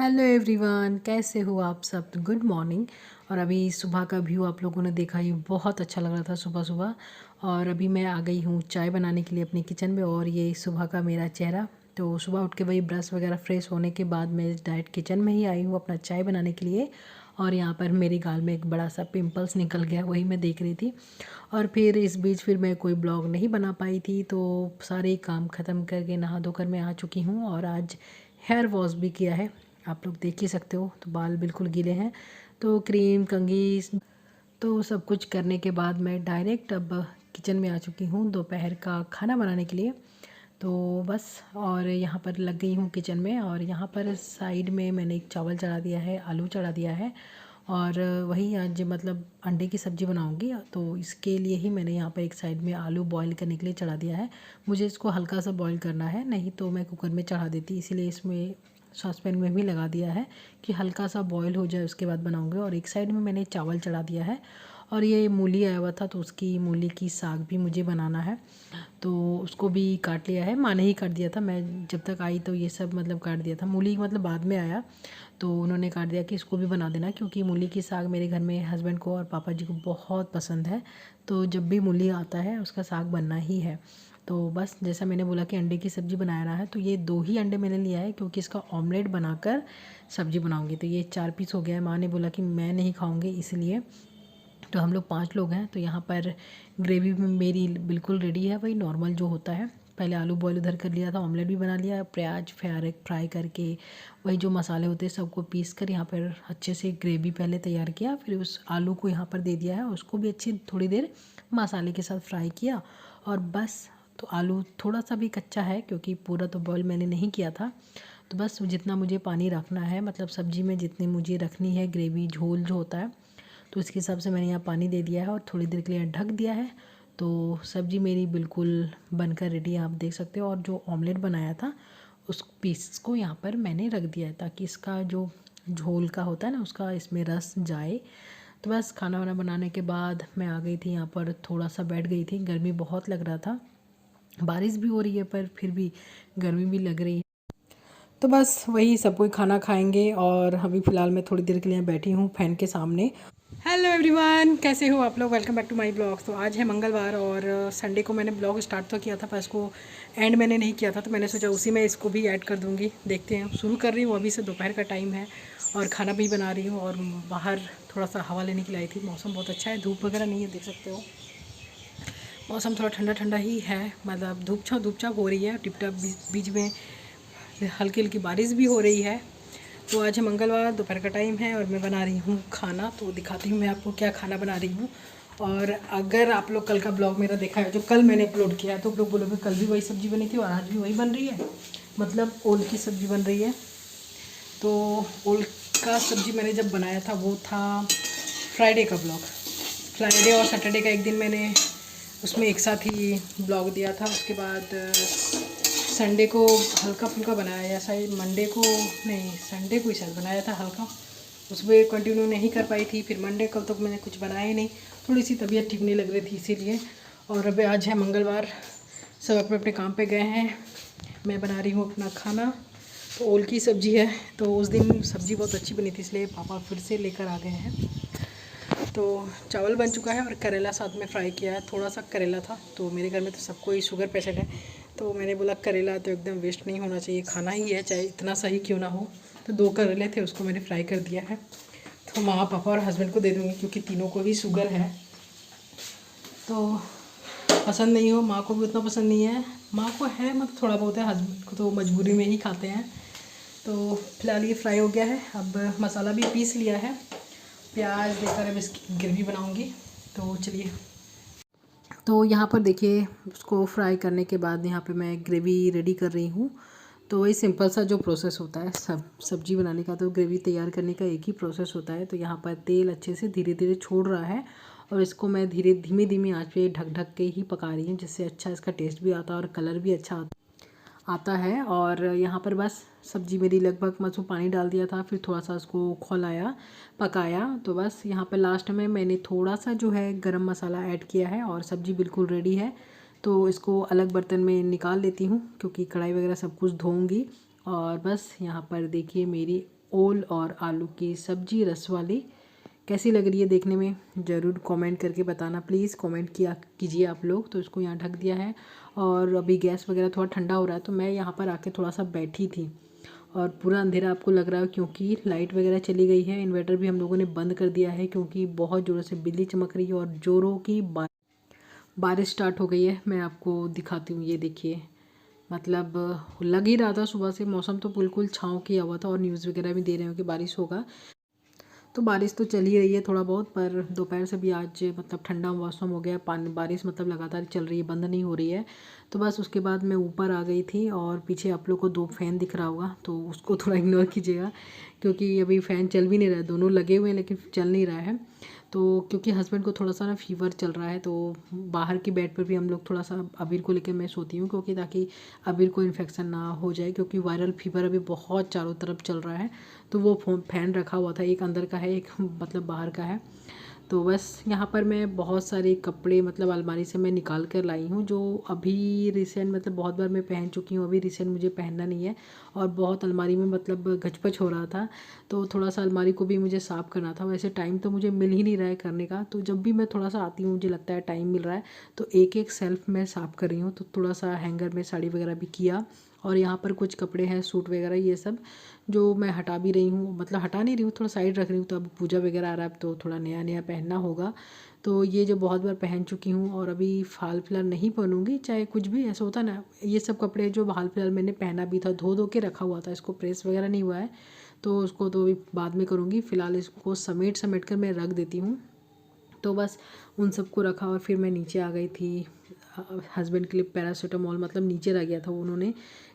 Hello everyone, कैसे हो आप सब। Good morning. और अभी सुबह का व्यू आप लोगों ने देखा, ये बहुत अच्छा लग रहा था सुबह सुबह। और अभी मैं आ गई हूँ चाय बनाने के लिए अपनी किचन में, और ये सुबह का मेरा चेहरा। तो सुबह उठ के वही ब्रश वगैरह फ्रेश होने के बाद मैं इस डायरेक्ट किचन में ही आई हूँ अपना चाय बनाने के लिए। और यहाँ पर मेरी गाल में एक बड़ा सा पिंपल्स निकल गया, वही मैं देख रही थी। और फिर इस बीच फिर मैं कोई ब्लॉग नहीं बना पाई थी, तो सारे काम ख़त्म करके नहा धोकर मैं आ चुकी हूँ। और आज हेयर वॉश भी किया है, आप लोग देख ही सकते हो। तो बाल बिल्कुल गीले हैं, तो क्रीम कंघी तो सब कुछ करने के बाद मैं डायरेक्ट अब किचन में आ चुकी हूँ दोपहर का खाना बनाने के लिए। तो बस, और यहाँ पर लग गई हूँ किचन में। और यहाँ पर साइड में मैंने एक चावल चढ़ा दिया है, आलू चढ़ा दिया है। और वही आज मतलब अंडे की सब्ज़ी बनाऊँगी, तो इसके लिए ही मैंने यहाँ पर एक साइड में आलू बॉईल करने के लिए चढ़ा दिया है। मुझे इसको हल्का सा बॉईल करना है, नहीं तो मैं कुकर में चढ़ा देती, इसीलिए इसमें सॉसपैन में भी लगा दिया है कि हल्का सा बॉईल हो जाए उसके बाद बनाऊँगी। और एक साइड में मैंने चावल चढ़ा दिया है। और ये मूली आया हुआ था, तो उसकी मूली की साग भी मुझे बनाना है, तो उसको भी काट लिया है। माँ ने ही काट दिया था, मैं जब तक आई तो ये सब मतलब काट दिया था। मूली मतलब बाद में आया, तो उन्होंने काट दिया कि इसको भी बना देना, क्योंकि मूली की साग मेरे घर में हस्बैंड को और पापा जी को बहुत पसंद है। तो जब भी मूली आता है उसका साग बनना ही है। तो बस, जैसा मैंने बोला कि अंडे की सब्ज़ी बनाना है, तो ये 2 ही अंडे मैंने लिया है, क्योंकि इसका ऑमलेट बनाकर सब्ज़ी बनाऊंगी। तो ये 4 पीस हो गया है। माँ ने बोला कि मैं नहीं खाऊंगी, इसलिए। तो हम लोग 5 लोग हैं, तो यहाँ पर ग्रेवी में मेरी बिल्कुल रेडी है, वही नॉर्मल जो होता है। पहले आलू बॉयल उधर कर लिया था, ऑमलेट भी बना लिया, प्याज फ्राई करके वही जो मसाले होते हैं सबको पीस कर यहाँ पर अच्छे से ग्रेवी पहले तैयार किया। फिर उस आलू को यहाँ पर दे दिया है, उसको भी अच्छी थोड़ी देर मसाले के साथ फ्राई किया। और बस, तो आलू थोड़ा सा भी कच्चा है, क्योंकि पूरा तो बॉयल मैंने नहीं किया था। तो बस जितना मुझे पानी रखना है, मतलब सब्ज़ी में जितनी मुझे रखनी है ग्रेवी झोल जो होता है, तो उसके हिसाब से मैंने यहाँ पानी दे दिया है और थोड़ी देर के लिए ढक दिया है। तो सब्ज़ी मेरी बिल्कुल बनकर रेडी है, आप देख सकते हो। और जो ऑमलेट बनाया था उस पीस को यहाँ पर मैंने रख दिया है, ताकि इसका जो झोल का होता है ना, उसका इसमें रस जाए। तो बस, खाना वाना बनाने के बाद मैं आ गई थी यहाँ पर, थोड़ा सा बैठ गई थी, गर्मी बहुत लग रहा था। बारिश भी हो रही है पर फिर भी गर्मी भी लग रही है। तो बस वही सब कोई खाना खाएंगे, और अभी फ़िलहाल मैं थोड़ी देर के लिए बैठी हूँ फ़ैन के सामने। हेलो एवरीवन, कैसे हो आप लोग। Welcome back to my blog. तो आज है मंगलवार, और संडे को मैंने ब्लॉग स्टार्ट तो किया था, पर इसको एंड मैंने नहीं किया था, तो मैंने सोचा उसी में इसको भी ऐड कर दूँगी। देखते हैं, शुरू कर रही हूँ अभी से। दोपहर का टाइम है और खाना भी बना रही हूँ, और बाहर थोड़ा सा हवा लेने के लिए आई थी। मौसम बहुत अच्छा है, धूप वगैरह नहीं है, देख सकते हो। मौसम थोड़ा ठंडा ठंडा ही है, मतलब धूप छाँव हो रही है, टिप टप, बीच में हल्की हल्की बारिश भी हो रही है। तो आज है मंगलवार, दोपहर का टाइम है, और मैं बना रही हूँ खाना। तो दिखाती हूँ मैं आपको क्या खाना बना रही हूँ। और अगर आप लोग कल का ब्लॉग मेरा देखा है, जो कल मैंने अपलोड किया है, तो आप लोग बोलोगे कल भी वही सब्ज़ी बनी थी और आज भी वही बन रही है, मतलब ओल की सब्ज़ी बन रही है। तो ओल का सब्ज़ी मैंने जब बनाया था वो था फ्राइडे का ब्लॉग। फ्राइडे और सैटरडे का एक दिन मैंने उसमें एक साथ ही ब्लॉग दिया था। उसके बाद संडे को हल्का फुल्का बनाया, या शायद मंडे को नहीं, संडे को ही शायद बनाया था हल्का। उसमें कंटिन्यू नहीं कर पाई थी, फिर मंडे कल तक मैंने कुछ बनाया ही नहीं, थोड़ी सी तबीयत ठीक नहीं लग रही थी इसीलिए। और अभी आज है मंगलवार, सब अपने अपने काम पे गए हैं, मैं बना रही हूँ अपना खाना। तो ओल की सब्ज़ी है, तो उस दिन सब्ज़ी बहुत अच्छी बनी थी, इसलिए पापा फिर से लेकर आ गए हैं। तो चावल बन चुका है, और करेला साथ में फ्राई किया है। थोड़ा सा करेला था, तो मेरे घर में तो सबको ही शुगर पेशेंट है, तो मैंने बोला करेला तो एकदम वेस्ट नहीं होना चाहिए, खाना ही है, चाहे इतना सही क्यों ना हो। तो 2 करेले थे, उसको मैंने फ्राई कर दिया है। तो माँ पापा और हस्बैंड को दे दूँगी, क्योंकि तीनों को ही शुगर है। तो पसंद नहीं हो, माँ को भी उतना पसंद नहीं है, माँ को है मतलब थोड़ा बहुत है, हस्बैंड को तो मजबूरी में ही खाते हैं। तो फिलहाल ये फ्राई हो गया है, अब मसाला भी पीस लिया है, प्याज देकर अब इसकी ग्रेवी बनाऊंगी। तो चलिए। तो यहाँ पर देखिए, उसको फ्राई करने के बाद यहाँ पे मैं ग्रेवी रेडी कर रही हूँ। तो वही सिंपल सा जो प्रोसेस होता है सब्जी बनाने का, तो ग्रेवी तैयार करने का एक ही प्रोसेस होता है। तो यहाँ पर तेल अच्छे से धीरे धीरे छोड़ रहा है, और इसको मैं धीमी धीमी आंच पे ढक ढक के ही पका रही हूँ, जिससे अच्छा इसका टेस्ट भी आता है और कलर भी अच्छा आता है। और यहाँ पर बस सब्ज़ी मेरी लगभग, मैं उसमें पानी डाल दिया था, फिर थोड़ा सा उसको खौलाया, पकाया। तो बस यहाँ पे लास्ट में मैंने थोड़ा सा जो है गरम मसाला ऐड किया है, और सब्ज़ी बिल्कुल रेडी है। तो इसको अलग बर्तन में निकाल लेती हूँ, क्योंकि कढ़ाई वगैरह सब कुछ धोऊंगी। और बस यहाँ पर देखिए, मेरी ओल और आलू की सब्जी रस वाली। कैसी लग रही है देखने में ज़रूर कमेंट करके बताना प्लीज़। कमेंट किया कीजिए आप लोग। तो इसको यहाँ ढक दिया है और अभी गैस वगैरह थोड़ा ठंडा हो रहा है, तो मैं यहाँ पर आके थोड़ा सा बैठी थी और पूरा अंधेरा आपको लग रहा है क्योंकि लाइट वगैरह चली गई है। इन्वर्टर भी हम लोगों ने बंद कर दिया है क्योंकि बहुत ज़ोरों से बिजली चमक रही है और ज़ोरों की बारिश स्टार्ट हो गई है। मैं आपको दिखाती हूँ, ये देखिए, मतलब लग ही रहा था सुबह से, मौसम तो बिल्कुल छाँव किया हुआ था और न्यूज़ वगैरह भी दे रहे हो कि बारिश होगा। तो बारिश तो चल ही रही है थोड़ा बहुत, पर दोपहर से भी आज मतलब ठंडा मौसम हो गया। पानी बारिश मतलब लगातार चल रही है, बंद नहीं हो रही है। तो बस उसके बाद मैं ऊपर आ गई थी और पीछे आप लोग को 2 फ़ैन दिख रहा होगा, तो उसको थोड़ा इग्नोर कीजिएगा क्योंकि अभी फ़ैन चल भी नहीं रहा है। दोनों लगे हुए हैं लेकिन चल नहीं रहा है। तो क्योंकि हस्बैंड को थोड़ा सा ना फ़ीवर चल रहा है, तो बाहर की बेड पर भी हम लोग थोड़ा सा अबीर को लेकर मैं सोती हूँ क्योंकि ताकि अबीर को इन्फेक्शन ना हो जाए, क्योंकि वायरल फ़ीवर अभी बहुत चारों तरफ चल रहा है। तो वो फ़ैन रखा हुआ था, एक अंदर का है, एक मतलब बाहर का है। तो बस यहाँ पर मैं बहुत सारे कपड़े मतलब अलमारी से मैं निकाल कर लाई हूँ, जो अभी रिसेंट मतलब बहुत बार मैं पहन चुकी हूँ, अभी रिसेंट मुझे पहनना नहीं है। और बहुत अलमारी में मतलब गचपच हो रहा था, तो थोड़ा सा अलमारी को भी मुझे साफ़ करना था। वैसे टाइम तो मुझे मिल ही नहीं रहा है करने का, तो जब भी मैं थोड़ा सा आती हूँ मुझे लगता है टाइम मिल रहा है, तो एक एक सेल्फ में साफ़ कर रही हूँ। तो थोड़ा सा हैंगर में साड़ी वगैरह भी किया और यहाँ पर कुछ कपड़े हैं, सूट वगैरह, ये सब जो मैं हटा भी रही हूँ, मतलब हटा नहीं रही हूँ, थोड़ा साइड रख रही हूँ। तो अब पूजा वगैरह आ रहा है तो थोड़ा नया नया पहनना होगा। तो ये जो बहुत बार पहन चुकी हूँ और अभी हाल फिलहाल नहीं पहनूंगी, चाहे कुछ भी ऐसा होता ना। ये सब कपड़े जो हाल फिलहाल मैंने पहना भी था, धो धो के रखा हुआ था, इसको प्रेस वगैरह नहीं हुआ है, तो उसको तो अभी बाद में करूँगी। फ़िलहाल इसको समेट समेट कर मैं रख देती हूँ। तो बस उन सबको रखा और फिर मैं नीचे आ गई थी। हस्बैंड के लिए पैरासीटामॉल मतलब नीचे रह गया था, उन्होंने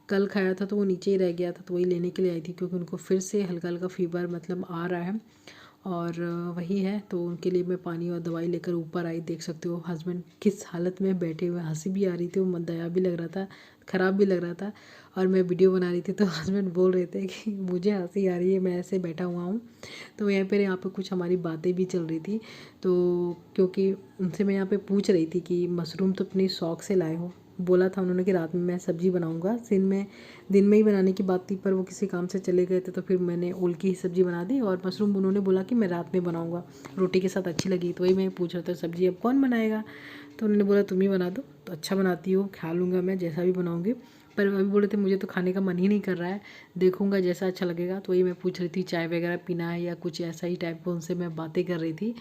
कल खाया था तो वो नीचे ही रह गया था, तो वही लेने के लिए आई थी क्योंकि उनको फिर से हल्का हल्का फ़ीवर मतलब आ रहा है और वही है। तो उनके लिए मैं पानी और दवाई लेकर ऊपर आई। देख सकते हो हस्बैंड किस हालत में बैठे हुए, हंसी भी आ रही थी, वो दया भी लग रहा था, ख़राब भी लग रहा था। और मैं वीडियो बना रही थी तो हस्बैंड बोल रहे थे कि मुझे हंसी आ रही है, मैं ऐसे बैठा हुआ हूँ। तो यहाँ पर कुछ हमारी बातें भी चल रही थी, तो क्योंकि उनसे मैं यहाँ पे पूछ रही थी कि मशरूम तो अपनी शौक़ से लाए हो। बोला था उन्होंने कि रात में मैं सब्ज़ी बनाऊँगा, दिन में ही बनाने की बात थी, पर वो किसी काम से चले गए थे, तो फिर मैंने ओल की ही सब्ज़ी बना दी और मशरूम उन्होंने बोला कि मैं रात में बनाऊँगा, रोटी के साथ अच्छी लगी। तो वही मैं पूछ रहा था सब्ज़ी अब कौन बनाएगा, तो उन्होंने बोला तुम ही बना दो। तो अच्छा बनाती हो, खा लूँगा मैं जैसा भी बनाऊँगी। पर अभी बोल रहे थे मुझे तो खाने का मन ही नहीं कर रहा है, देखूँगा जैसा अच्छा लगेगा। तो वही मैं पूछ रही थी चाय वगैरह पीना है या कुछ ऐसा ही टाइप का, उनसे मैं बातें कर रही थी।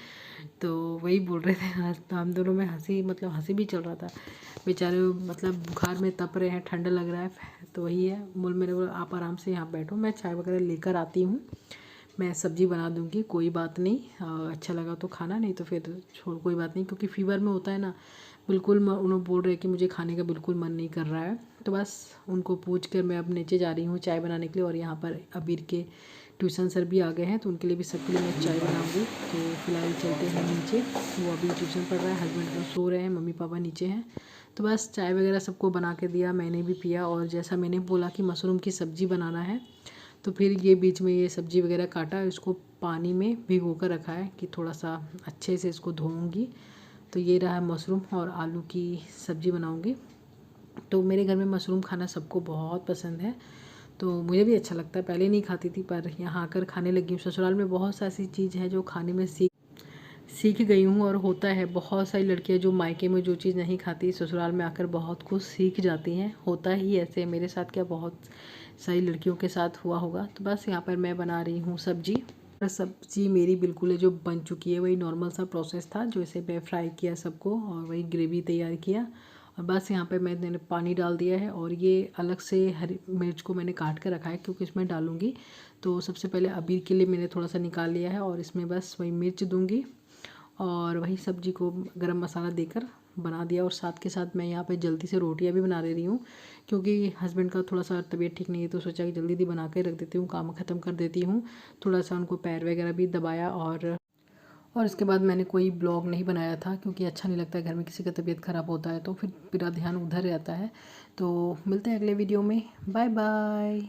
तो वही बोल रहे थे, हम दोनों में हंसी मतलब हंसी भी चल रहा था। बेचारे मतलब बुखार में तप रहे हैं, ठंडा लग रहा है। तो वही है, बोल मेरे बोला आप आराम से यहाँ बैठो, मैं चाय वगैरह लेकर आती हूँ, मैं सब्ज़ी बना दूँगी, कोई बात नहीं। अच्छा लगा तो खाना, नहीं तो फिर छोड़, कोई बात नहीं। क्योंकि फ़ीवर में होता है ना, बिल्कुल उन्होंने बोल रहे हैं कि मुझे खाने का बिल्कुल मन नहीं कर रहा है। तो बस उनको पूछ कर मैं अब नीचे जा रही हूँ चाय बनाने के लिए। और यहाँ पर अबीर के ट्यूशन सर भी आ गए हैं, तो उनके लिए भी सबके लिए मैं चाय बनाऊँगी। तो फिलहाल चलते हैं नीचे, वो अभी ट्यूशन पढ़ रहा है, हस्बैंड तो सो रहे हैं, मम्मी पापा नीचे हैं। तो बस चाय वगैरह सबको बना के दिया, मैंने भी पिया। और जैसा मैंने बोला कि मशरूम की सब्ज़ी बनाना है, तो फिर ये बीच में ये सब्ज़ी वगैरह काटा, इसको पानी में भिगो कर रखा है कि थोड़ा सा अच्छे से इसको धोऊँगी। तो ये रहा मशरूम और आलू की सब्ज़ी बनाऊँगी। तो मेरे घर में मशरूम खाना सबको बहुत पसंद है, तो मुझे भी अच्छा लगता है। पहले नहीं खाती थी, पर यहाँ आकर खाने लगी हूँ। ससुराल में बहुत सी ऐसी चीज़ है जो खाने में सीख गई हूँ। और होता है बहुत सारी लड़कियाँ जो मायके में जो चीज़ नहीं खाती, ससुराल में आकर बहुत कुछ सीख जाती हैं। होता ही ऐसे, मेरे साथ क्या बहुत सारी लड़कियों के साथ हुआ होगा। तो बस यहाँ पर मैं बना रही हूँ सब्ज़ी। सब्ज़ी मेरी बिल्कुल है जो बन चुकी है, वही नॉर्मल सा प्रोसेस था, जो इसे मैं फ्राई किया सबको और वही ग्रेवी तैयार किया। और बस यहाँ पे मैंने पानी डाल दिया है और ये अलग से हरी मिर्च को मैंने काट कर रखा है क्योंकि इसमें डालूँगी। तो सबसे पहले अबीर के लिए मैंने थोड़ा सा निकाल लिया है और इसमें बस वही मिर्च दूँगी और वही सब्ज़ी को गरम मसाला देकर बना दिया। और साथ के साथ मैं यहाँ पे जल्दी से रोटियाँ भी बना ले रही हूँ क्योंकि हस्बैंड का थोड़ा सा तबीयत ठीक नहीं है, तो सोचा कि जल्दी जल्दी बना के रख देती हूँ, काम ख़त्म कर देती हूँ। थोड़ा सा उनको पैर वगैरह भी दबाया और इसके बाद मैंने कोई ब्लॉग नहीं बनाया था क्योंकि अच्छा नहीं लगता है, घर में किसी का तबीयत ख़राब होता है तो फिर पूरा ध्यान उधर रहता है। तो मिलते हैं अगले वीडियो में, बाय बाय।